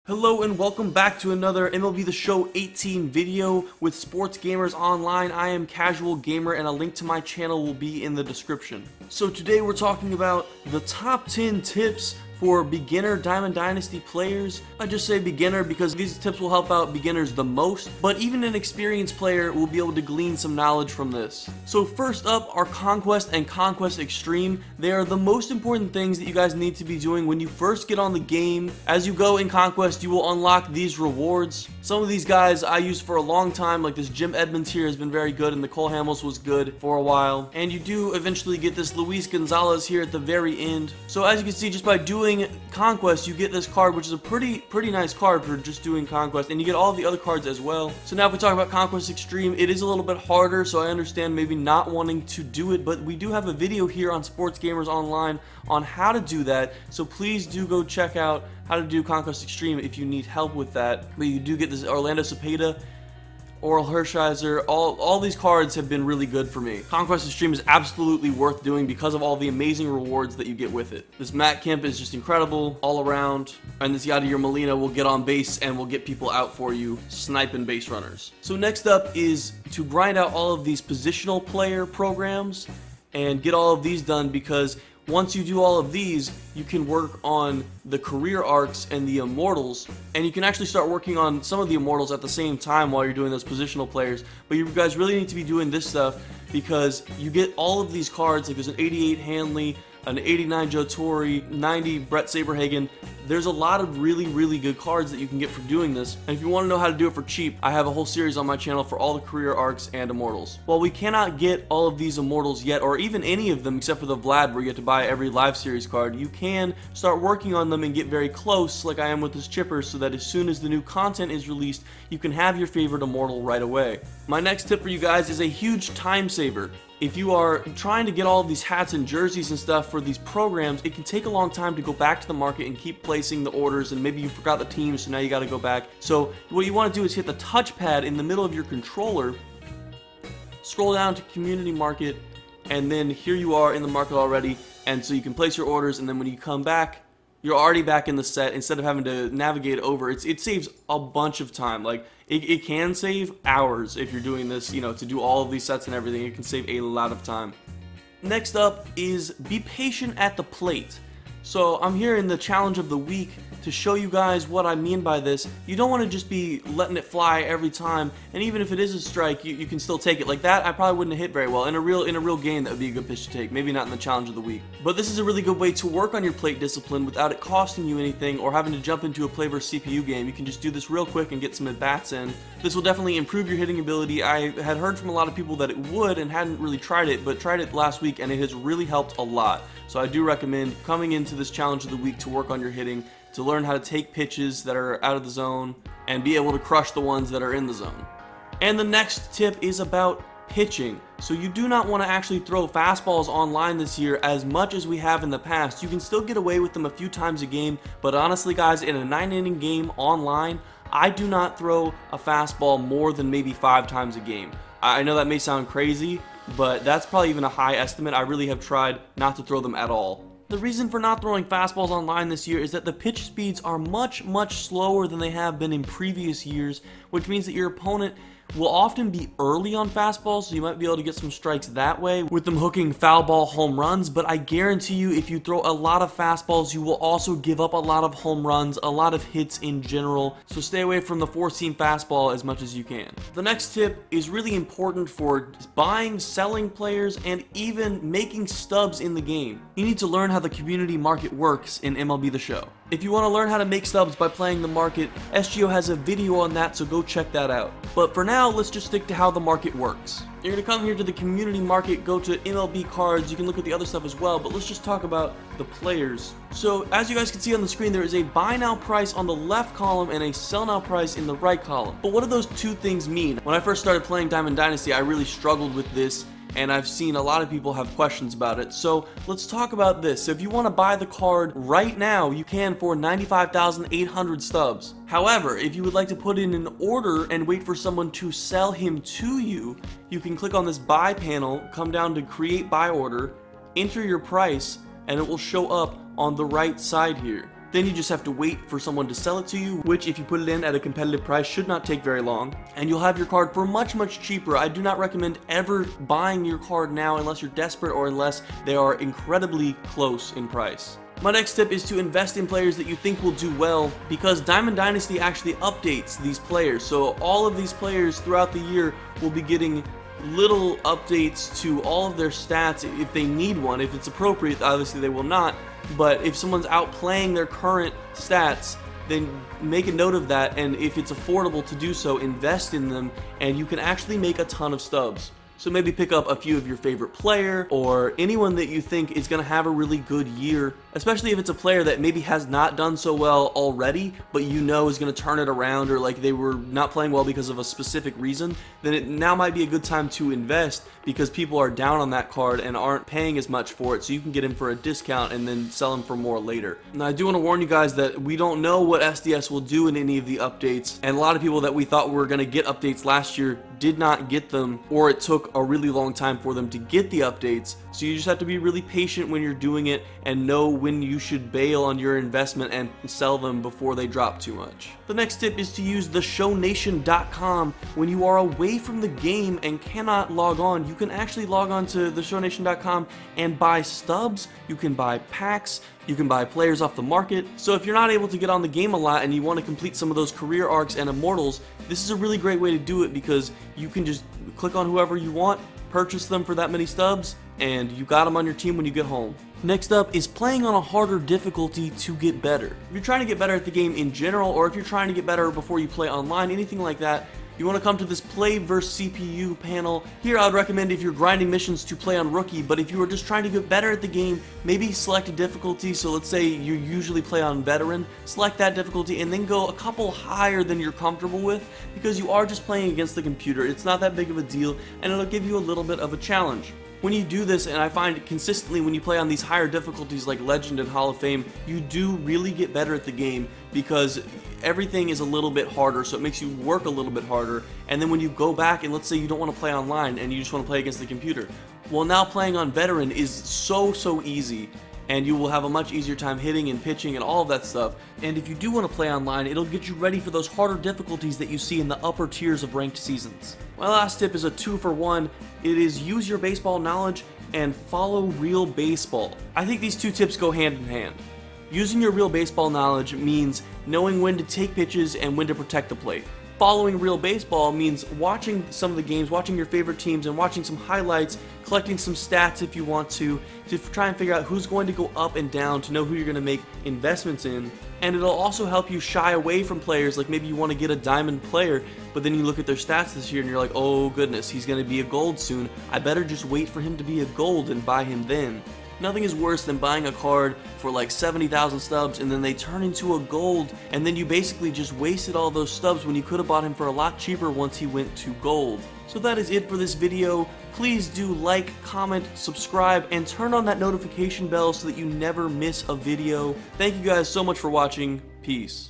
Hello and welcome back to another MLB The Show 18 video with Sports Gamers Online. I am Casual Gamer and a link to my channel will be in the description. So today we're talking about the top 10 tips for beginner Diamond Dynasty players. I just say beginner because these tips will help out beginners the most, but even an experienced player will be able to glean some knowledge from this. So first up are Conquest and Conquest Extreme. They are the most important things that you guys need to be doing when you first get on the game. As you go in Conquest, you will unlock these rewards. Some of these guys I used for a long time, like this Jim Edmonds here has been very good, and Nicole Hamels was good for a while. And you do eventually get this Luis Gonzalez here at the very end. So as you can see, just by doing Conquest, you get this card, which is a pretty nice card for just doing Conquest, and you get all the other cards as well. So now if we talk about Conquest Extreme, it is a little bit harder, so I understand maybe not wanting to do it, but we do have a video here on Sports Gamers Online on how to do that, so please do go check out how to do Conquest Extreme if you need help with that. But you do get this Orlando Cepeda, Oral Hershiser, all these cards have been really good for me. Conquest Extreme is absolutely worth doing because of all the amazing rewards that you get with it. This Matt Kemp is just incredible all around, and this Yadier Molina will get on base and will get people out for you, sniping base runners. So next up is to grind out all of these positional player programs and get all of these done, because once you do all of these, you can work on the career arcs and the immortals, and you can actually start working on some of the immortals at the same time while you're doing those positional players. But you guys really need to be doing this stuff because you get all of these cards. Like there's an 88 Hanley, an 89 Joe Torre, 90 Brett Saberhagen. There's a lot of really good cards that you can get for doing this, and if you want to know how to do it for cheap, I have a whole series on my channel for all the career arcs and immortals. While we cannot get all of these immortals yet, or even any of them except for the Vlad where you get to buy every live series card, you can start working on them and get very close like I am with this chipper, so that as soon as the new content is released, you can have your favorite immortal right away. My next tip for you guys is a huge time saver. If you are trying to get all of these hats and jerseys and stuff for these programs, it can take a long time to go back to the market and keep placing the orders, and maybe you forgot the team, so now you got to go back. So what you want to do is hit the touchpad in the middle of your controller, scroll down to Community Market, and then here you are in the market already, and so you can place your orders, and then when you come back, you're already back in the set instead of having to navigate over. It saves a bunch of time. Like it can save hours if you're doing this, you know, to do all of these sets and everything. It can save a lot of time. Next up is be patient at the plate. So I'm here in the challenge of the week to show you guys what I mean by this. You don't want to just be letting it fly every time, and even if it is a strike, you can still take it. Like that, I probably wouldn't have hit very well. In a real game, that would be a good pitch to take. Maybe not in the challenge of the week. But this is a really good way to work on your plate discipline without it costing you anything or having to jump into a play versus CPU game. You can just do this real quick and get some at-bats in. This will definitely improve your hitting ability. I had heard from a lot of people that it would and hadn't really tried it, but tried it last week and it has really helped a lot. So I do recommend coming into this challenge of the week to work on your hitting, to learn how to take pitches that are out of the zone and be able to crush the ones that are in the zone. And the next tip is about pitching. So you do not want to actually throw fastballs online this year as much as we have in the past. You can still get away with them a few times a game, but honestly guys, in a 9-inning game online, I do not throw a fastball more than maybe 5 times a game. I know that may sound crazy, but that's probably even a high estimate. I really have tried not to throw them at all. The reason for not throwing fastballs online this year is that the pitch speeds are much slower than they have been in previous years, which means that your opponent will often be early on fastballs, so you might be able to get some strikes that way with them hooking foul ball home runs. But I guarantee you, if you throw a lot of fastballs, you will also give up a lot of home runs, a lot of hits in general. So stay away from the 4-seam fastball as much as you can. The next tip is really important for buying, selling players, and even making stubs in the game. You need to learn how the community market works in MLB The Show. If you want to learn how to make stubs by playing the market, SGO has a video on that, so go check that out. But for now, let's just stick to how the market works. You're going to come here to the community market, go to MLB cards, you can look at the other stuff as well, but let's just talk about the players. So as you guys can see on the screen, there is a buy now price on the left column and a sell now price in the right column. But what do those two things mean? When I first started playing Diamond Dynasty, I really struggled with this, and I've seen a lot of people have questions about it. So let's talk about this. So if you want to buy the card right now, you can for 95,800 stubs. However, if you would like to put in an order and wait for someone to sell him to you, you can click on this buy panel, come down to create buy order, enter your price, and it will show up on the right side here. Then you just have to wait for someone to sell it to you, which if you put it in at a competitive price should not take very long, and you'll have your card for much cheaper. I do not recommend ever buying your card now unless you're desperate or unless they are incredibly close in price. My next tip is to invest in players that you think will do well, because Diamond Dynasty actually updates these players. So all of these players throughout the year will be getting little updates to all of their stats if they need one. If it's appropriate, obviously they will not, but if someone's outplaying their current stats, then make a note of that, and if it's affordable to do so, invest in them, and you can actually make a ton of stubs. So maybe pick up a few of your favorite player or anyone that you think is going to have a really good year, especially if it's a player that maybe has not done so well already, but you know is going to turn it around, or like they were not playing well because of a specific reason. Then it now might be a good time to invest because people are down on that card and aren't paying as much for it, so you can get him for a discount and then sell him for more later. Now I do want to warn you guys that we don't know what SDS will do in any of the updates, and a lot of people that we thought were going to get updates last year did not get them, or it took a really long time for them to get the updates. So you just have to be really patient when you're doing it and know when you should bail on your investment and sell them before they drop too much. The next tip is to use theshownation.com. When you are away from the game and cannot log on, you can actually log on to theshownation.com and buy stubs. You can buy packs. You can buy players off the market. So if you're not able to get on the game a lot and you want to complete some of those career arcs and immortals, this is a really great way to do it, because you can just click on whoever you want, purchase them for that many stubs, and you got them on your team when you get home. Next up is playing on a harder difficulty to get better. If you're trying to get better at the game in general, or if you're trying to get better before you play online, anything like that, you want to come to this Play vs CPU panel. Here I would recommend, if you're grinding missions, to play on Rookie, but if you are just trying to get better at the game, maybe select a difficulty. So let's say you usually play on Veteran, select that difficulty and then go a couple higher than you're comfortable with, because you are just playing against the computer. It's not that big of a deal, and it'll give you a little bit of a challenge. When you do this, and I find consistently when you play on these higher difficulties like Legend and Hall of Fame, you do really get better at the game, because everything is a little bit harder, so it makes you work a little bit harder. And then when you go back and let's say you don't want to play online and you just want to play against the computer, well, now playing on Veteran is so easy, and you will have a much easier time hitting and pitching and all of that stuff. And if you do want to play online, it'll get you ready for those harder difficulties that you see in the upper tiers of ranked seasons. My last tip is a 2-for-1. It is use your baseball knowledge and follow real baseball. I think these two tips go hand in hand. Using your real baseball knowledge means knowing when to take pitches and when to protect the plate. Following real baseball means watching some of the games, watching your favorite teams, and watching some highlights, collecting some stats if you want to try and figure out who's going to go up and down, to know who you're going to make investments in. And it'll also help you shy away from players, like maybe you want to get a diamond player, but then you look at their stats this year and you're like, oh goodness, he's going to be a gold soon. I better just wait for him to be a gold and buy him then. Nothing is worse than buying a card for like 70,000 stubs and then they turn into a gold, and then you basically just wasted all those stubs when you could have bought him for a lot cheaper once he went to gold. So that is it for this video. Please do like, comment, subscribe, and turn on that notification bell so that you never miss a video. Thank you guys so much for watching. Peace.